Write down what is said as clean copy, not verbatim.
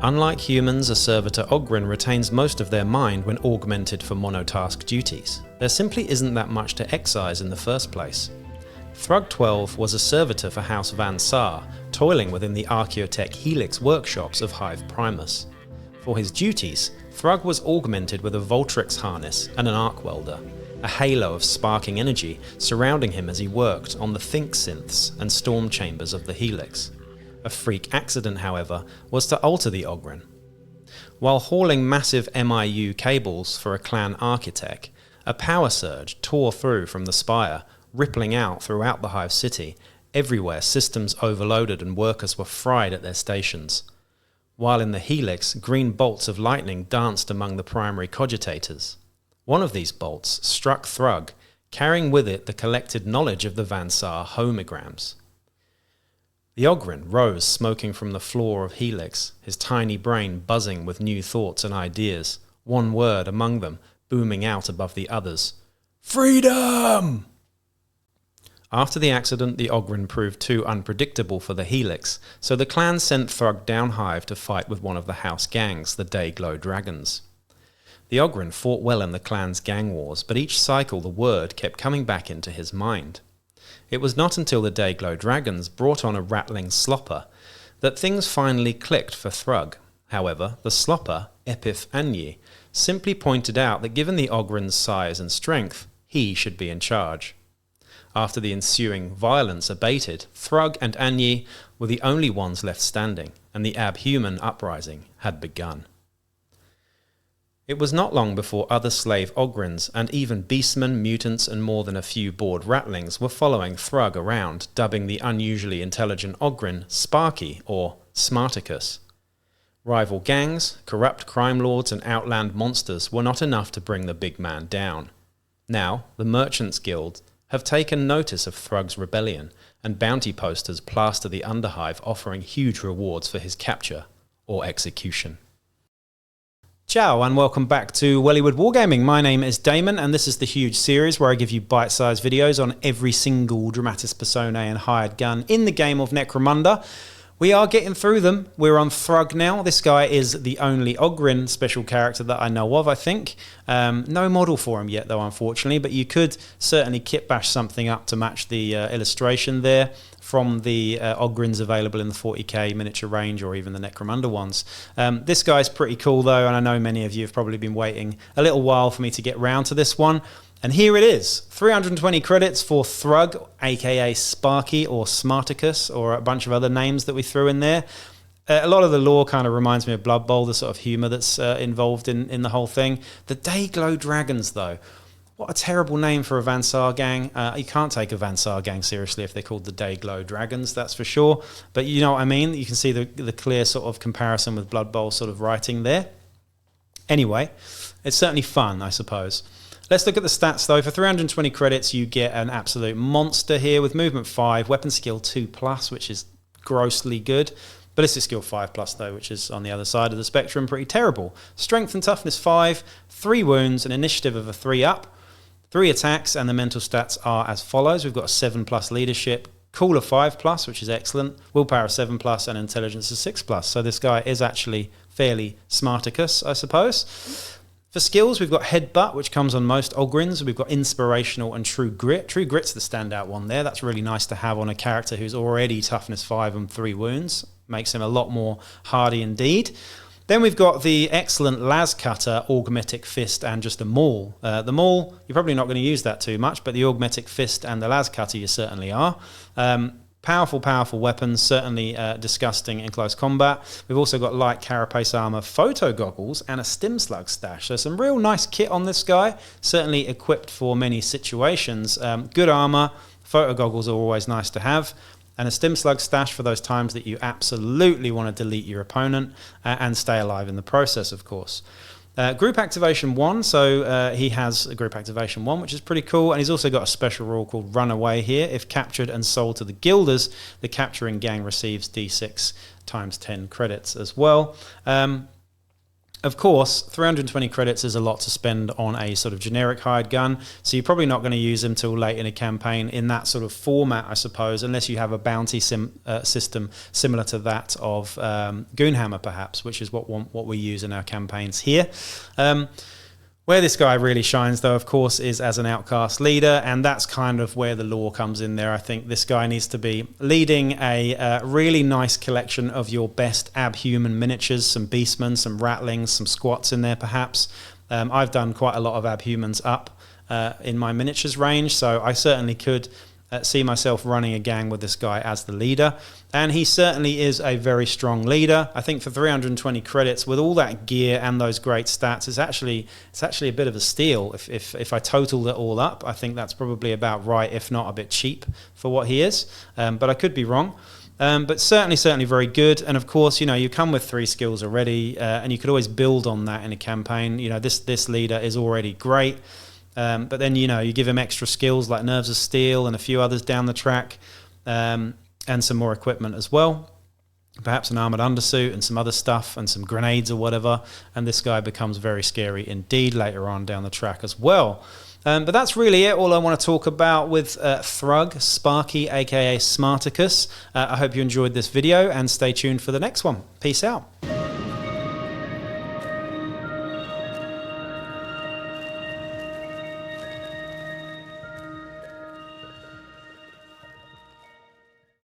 Unlike humans, a servitor Ogryn retains most of their mind when augmented for monotask duties. There simply isn't that much to excise in the first place. T.H.R.U.G 12 was a servitor for House Van Saar, toiling within the Archaeotech Helix workshops of Hive Primus. For his duties, T.H.R.U.G was augmented with a Voltrix harness and an arc welder, a halo of sparking energy surrounding him as he worked on the think synths and storm chambers of the Helix. A freak accident, however, was to alter the Ogryn. While hauling massive MIU cables for a clan architect, a power surge tore through from the spire, rippling out throughout the Hive city. Everywhere systems overloaded and workers were fried at their stations. While in the Helix, green bolts of lightning danced among the primary cogitators. One of these bolts struck T.H.R.U.G, carrying with it the collected knowledge of the Van Saar homograms. The Ogryn rose smoking from the floor of Helix, his tiny brain buzzing with new thoughts and ideas, one word among them booming out above the others. Freedom! After the accident, the Ogryn proved too unpredictable for the Helix, so the clan sent T.H.R.U.G Down-Hive to fight with one of the house gangs, the Dayglow Dragons. The Ogryn fought well in the clan's gang wars, but each cycle the word kept coming back into his mind. It was not until the Dayglow Dragons brought on a rattling slopper that things finally clicked for T.H.R.U.G. However, the slopper, Epith Anyi, simply pointed out that given the Ogryn's size and strength, he should be in charge. After the ensuing violence abated, T.H.R.U.G and Anyi were the only ones left standing, and the Abhuman uprising had begun. It was not long before other slave Ogryns and even beastmen, mutants and more than a few bored rattlings were following T.H.R.U.G around, dubbing the unusually intelligent Ogryn Sparky or Smarticus. Rival gangs, corrupt crime lords and outland monsters were not enough to bring the big man down. Now, the Merchants Guild have taken notice of T.H.R.U.G's rebellion, and bounty posters plaster the Underhive offering huge rewards for his capture or execution. Ciao and welcome back to Wellywood Wargaming. My name is Damon and this is the Huge series where I give you bite-sized videos on every single Dramatis Personae and hired gun in the game of Necromunda. We are getting through them. We're on T.H.R.U.G now. This guy is the only Ogryn special character that I know of, I think. No model for him yet though, unfortunately, but you could certainly kit bash something up to match the illustration there from the Ogryns available in the 40k miniature range or even the Necromunda ones. This guy's pretty cool though, and I know many of you have probably been waiting a little while for me to get round to this one. And here it is, 320 credits for T.H.R.U.G, aka Sparky or Smarticus, or a bunch of other names that we threw in there. A lot of the lore kind of reminds me of Blood Bowl, the sort of humour that's involved in the whole thing. The Dayglow Dragons though, what a terrible name for a Van Saar gang. You can't take a Van Saar gang seriously if they're called the Dayglow Dragons, that's for sure. But you know what I mean, you can see the clear sort of comparison with Blood Bowl sort of writing there. Anyway, it's certainly fun, I suppose. Let's look at the stats though. For 320 credits, you get an absolute monster here with movement 5, weapon skill 2+, which is grossly good. Ballistic skill 5+ though, which is on the other side of the spectrum, pretty terrible. Strength and toughness 5, 3 wounds, an initiative of a 3 up, 3 attacks, and the mental stats are as follows. We've got a 7+ leadership, cooler 5+, which is excellent, willpower 7+, and intelligence is 6+. So this guy is actually fairly Smarticus, I suppose. For skills, we've got Headbutt, which comes on most Ogryns. We've got Inspirational and True Grit. True Grit's the standout one there. That's really nice to have on a character who's already toughness 5 and 3 wounds. Makes him a lot more hardy indeed. Then we've got the excellent Las Cutter, Augmetic Fist, and just a Maul. The Maul, you're probably not going to use that too much, but the Augmetic Fist and the Las Cutter you certainly are. Powerful weapons, certainly disgusting in close combat. We've also got light carapace armor, photo goggles, and a stim slug stash. So some real nice kit on this guy, certainly equipped for many situations. Good armor, photo goggles are always nice to have, and a stim slug stash for those times that you absolutely want to delete your opponent and stay alive in the process, of course. Group Activation 1, so he has a Group Activation 1, which is pretty cool, and he's also got a special rule called Runaway here. If captured and sold to the Guilders, the capturing gang receives D6 times 10 credits as well. Of course, 320 credits is a lot to spend on a sort of generic hired gun, so you're probably not going to use them till late in a campaign in that sort of format, I suppose, unless you have a bounty system similar to that of Goonhammer, perhaps, which is what we use in our campaigns here. Where this guy really shines, though, of course, is as an outcast leader, and that's kind of where the lore comes in there. I think this guy needs to be leading a really nice collection of your best abhuman miniatures, some beastmen, some ratlings, some squats in there, perhaps. I've done quite a lot of abhumans up in my miniatures range, so I certainly could see myself running a gang with this guy as the leader, and he certainly is a very strong leader. I think for 320 credits with all that gear and those great stats, it's actually a bit of a steal. If I totaled it all up, I think that's probably about right, if not a bit cheap for what he is, but I could be wrong. But certainly very good. And of course, you come with 3 skills already, and you could always build on that in a campaign. This leader is already great. But then, you give him extra skills like Nerves of Steel and a few others down the track, and some more equipment as well. Perhaps an armoured undersuit and some other stuff and some grenades or whatever. And this guy becomes very scary indeed later on down the track as well. But that's really it. All I want to talk about with T.H.R.U.G, Sparky, aka Smarticus. I hope you enjoyed this video and stay tuned for the next one. Peace out.